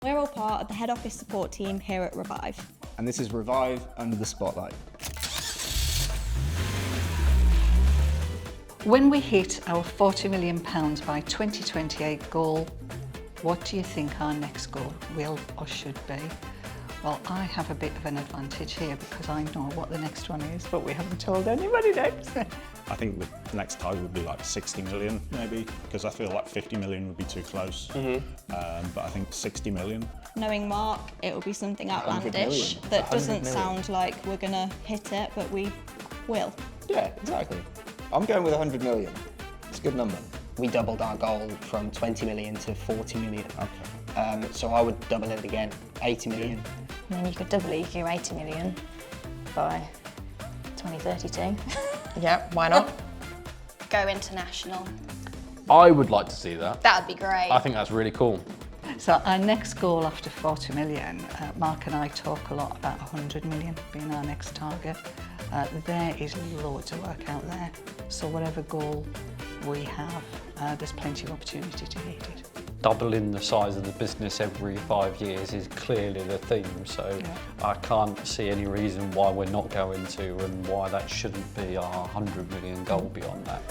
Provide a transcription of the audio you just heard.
We're all part of the head office support team here at Revive. And this is Revive Under the Spotlight. When we hit our £40 million by 2028 goal, what do you think our next goal will or should be? Well, I have a bit of an advantage here because I know what the next one is, but we haven't told anybody yet. I think the next target would be like 60 million maybe, because I feel like 50 million would be too close. But I think 60 million. Knowing Mark, it will be something 100 outlandish million. that 100 doesn't million. sound like we're going to hit it, but we will. Yeah, exactly. I'm going with 100 million. It's a good number. We doubled our goal from 20 million to 40 million. Okay. So I would double it again, 80 million. I mean, you could double your 80 million by 2032. Yeah, why not? Go international. I would like to see that. That would be great. I think that's really cool. So our next goal after 40 million, Mark and I talk a lot about 100 million being our next target. There is loads of work out there. So whatever goal we have, there's plenty of opportunity to hit it. Doubling the size of the business every 5 years is clearly the theme, so I can't see any reason why we're not going to and why that shouldn't be our 100 million goal beyond that.